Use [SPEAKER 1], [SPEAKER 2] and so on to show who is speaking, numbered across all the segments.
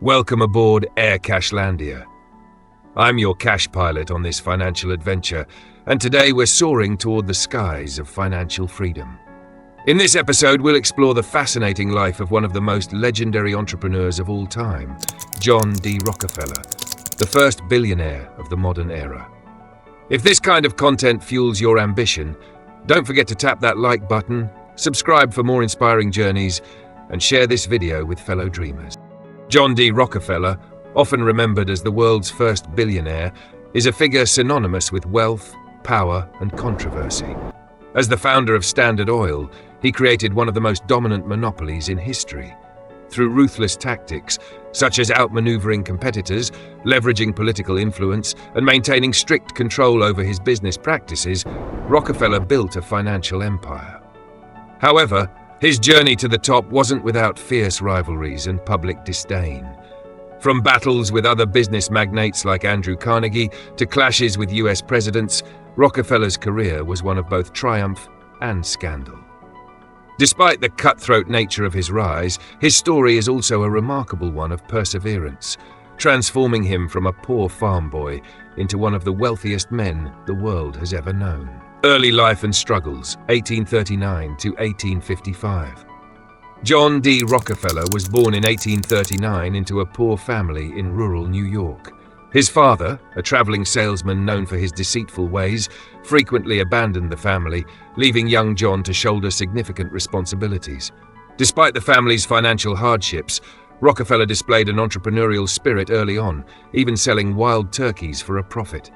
[SPEAKER 1] Welcome aboard Air Cashlandia. I'm your cash pilot on this financial adventure, and today we're soaring toward the skies of financial freedom. In this episode, we'll explore the fascinating life of one of the most legendary entrepreneurs of all time, John D. Rockefeller, the first billionaire of the modern era. If this kind of content fuels your ambition, don't forget to tap that like button, subscribe for more inspiring journeys, and share this video with fellow dreamers. John D. Rockefeller, often remembered as the world's first billionaire, is a figure synonymous with wealth, power, and controversy. As the founder of Standard Oil, he created one of the most dominant monopolies in history. Through ruthless tactics, such as outmaneuvering competitors, leveraging political influence, and maintaining strict control over his business practices, Rockefeller built a financial empire. However, his journey to the top wasn't without fierce rivalries and public disdain. From battles with other business magnates like Andrew Carnegie to clashes with US presidents, Rockefeller's career was one of both triumph and scandal. Despite the cutthroat nature of his rise, his story is also a remarkable one of perseverance, transforming him from a poor farm boy into one of the wealthiest men the world has ever known. Early life and struggles, 1839 to 1855. John D. Rockefeller was born in 1839 into a poor family in rural New York. His father, a traveling salesman known for his deceitful ways, frequently abandoned the family, leaving young John to shoulder significant responsibilities. Despite the family's financial hardships, Rockefeller displayed an entrepreneurial spirit early on, even selling wild turkeys for a profit.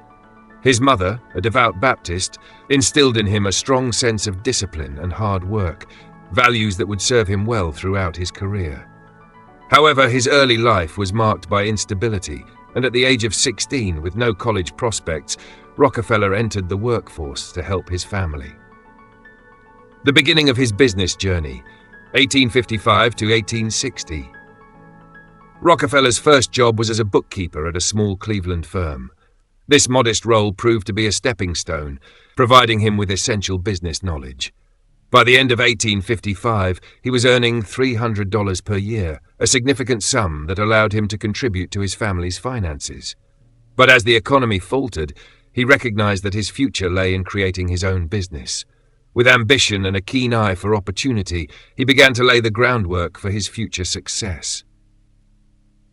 [SPEAKER 1] His mother, a devout Baptist, instilled in him a strong sense of discipline and hard work, values that would serve him well throughout his career. However, his early life was marked by instability, and at the age of 16, with no college prospects, Rockefeller entered the workforce to help his family. The beginning of his business journey, 1855 to 1860. Rockefeller's first job was as a bookkeeper at a small Cleveland firm. This modest role proved to be a stepping stone, providing him with essential business knowledge. By the end of 1855, he was earning $300 per year, a significant sum that allowed him to contribute to his family's finances. But as the economy faltered, he recognized that his future lay in creating his own business. With ambition and a keen eye for opportunity, he began to lay the groundwork for his future success.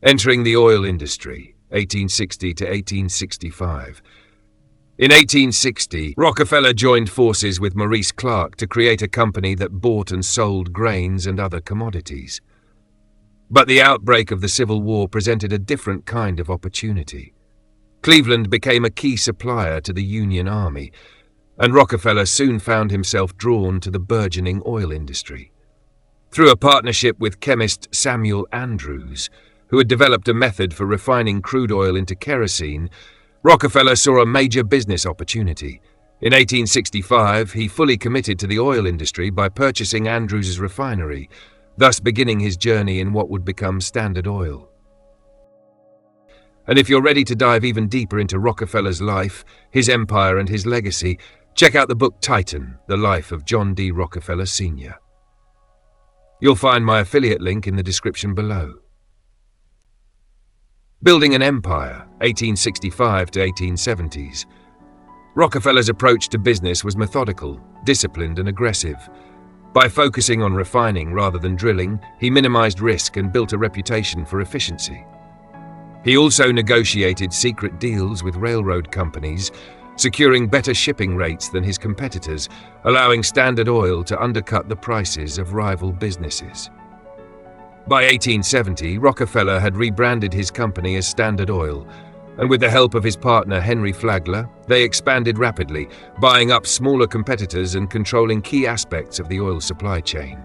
[SPEAKER 1] Entering the oil industry, 1860 to 1865. In 1860, Rockefeller joined forces with Maurice Clark to create a company that bought and sold grains and other commodities. But the outbreak of the Civil War presented a different kind of opportunity. Cleveland became a key supplier to the Union Army, and Rockefeller soon found himself drawn to the burgeoning oil industry. Through a partnership with chemist Samuel Andrews, who had developed a method for refining crude oil into kerosene, Rockefeller saw a major business opportunity. In 1865, he fully committed to the oil industry by purchasing Andrews' refinery, thus beginning his journey in what would become Standard Oil. And if you're ready to dive even deeper into Rockefeller's life, his empire, and his legacy, check out the book Titan, The Life of John D. Rockefeller Sr. You'll find my affiliate link in the description below. Building an empire, 1865 to 1870s. Rockefeller's approach to business was methodical, disciplined, and aggressive. By focusing on refining rather than drilling, he minimized risk and built a reputation for efficiency. He also negotiated secret deals with railroad companies, securing better shipping rates than his competitors, allowing Standard Oil to undercut the prices of rival businesses. By 1870, Rockefeller had rebranded his company as Standard Oil, and with the help of his partner Henry Flagler, they expanded rapidly, buying up smaller competitors and controlling key aspects of the oil supply chain.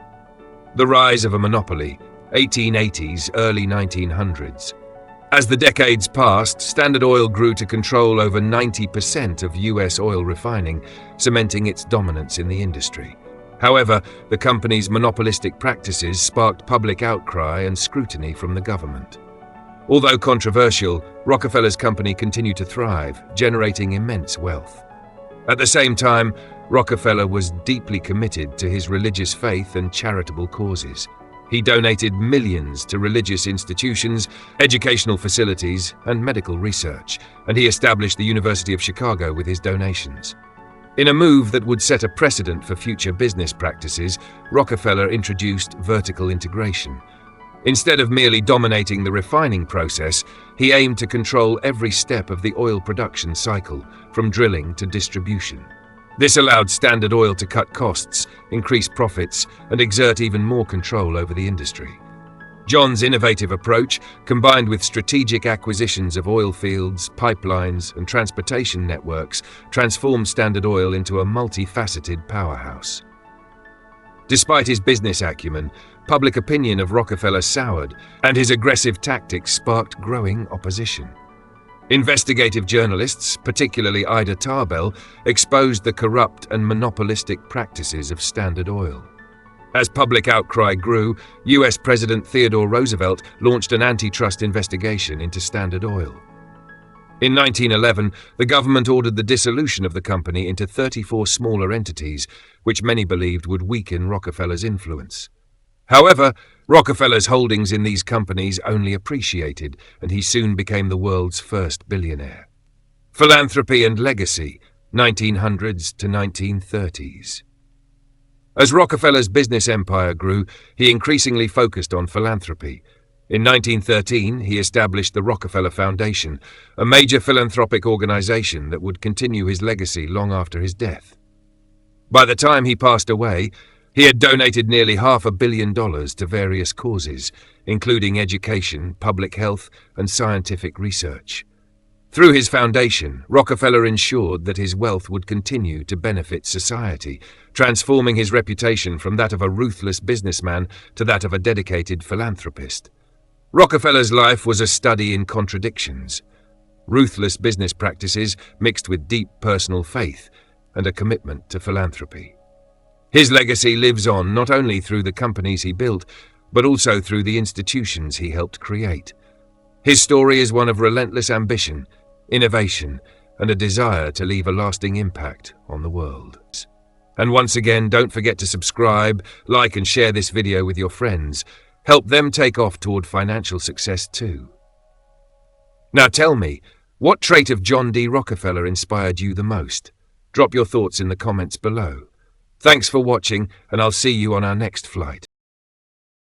[SPEAKER 1] The rise of a monopoly, 1880s, early 1900s. As the decades passed, Standard Oil grew to control over 90% of US oil refining, cementing its dominance in the industry. However, the company's monopolistic practices sparked public outcry and scrutiny from the government. Although controversial, Rockefeller's company continued to thrive, generating immense wealth. At the same time, Rockefeller was deeply committed to his religious faith and charitable causes. He donated millions to religious institutions, educational facilities, and medical research, and he established the University of Chicago with his donations. In a move that would set a precedent for future business practices, Rockefeller introduced vertical integration. Instead of merely dominating the refining process, he aimed to control every step of the oil production cycle, from drilling to distribution. This allowed Standard Oil to cut costs, increase profits, and exert even more control over the industry. John's innovative approach, combined with strategic acquisitions of oil fields, pipelines, and transportation networks, transformed Standard Oil into a multifaceted powerhouse. Despite his business acumen, public opinion of Rockefeller soured, and his aggressive tactics sparked growing opposition. Investigative journalists, particularly Ida Tarbell, exposed the corrupt and monopolistic practices of Standard Oil. As public outcry grew, US President Theodore Roosevelt launched an antitrust investigation into Standard Oil. In 1911, the government ordered the dissolution of the company into 34 smaller entities, which many believed would weaken Rockefeller's influence. However, Rockefeller's holdings in these companies only appreciated, and he soon became the world's first billionaire. Philanthropy and Legacy, 1900s to 1930s. As Rockefeller's business empire grew, he increasingly focused on philanthropy. In 1913, he established the Rockefeller Foundation, a major philanthropic organization that would continue his legacy long after his death. By the time he passed away, he had donated nearly $500 million to various causes, including education, public health, and scientific research. Through his foundation, Rockefeller ensured that his wealth would continue to benefit society, transforming his reputation from that of a ruthless businessman to that of a dedicated philanthropist. Rockefeller's life was a study in contradictions: ruthless business practices mixed with deep personal faith and a commitment to philanthropy. His legacy lives on not only through the companies he built, but also through the institutions he helped create. His story is one of relentless ambition, innovation, and a desire to leave a lasting impact on the world. And once again, don't forget to subscribe, like, and share this video with your friends. Help them take off toward financial success too. Now tell me, what trait of John D. Rockefeller inspired you the most? Drop your thoughts in the comments below. Thanks for watching, and I'll see you on our next flight.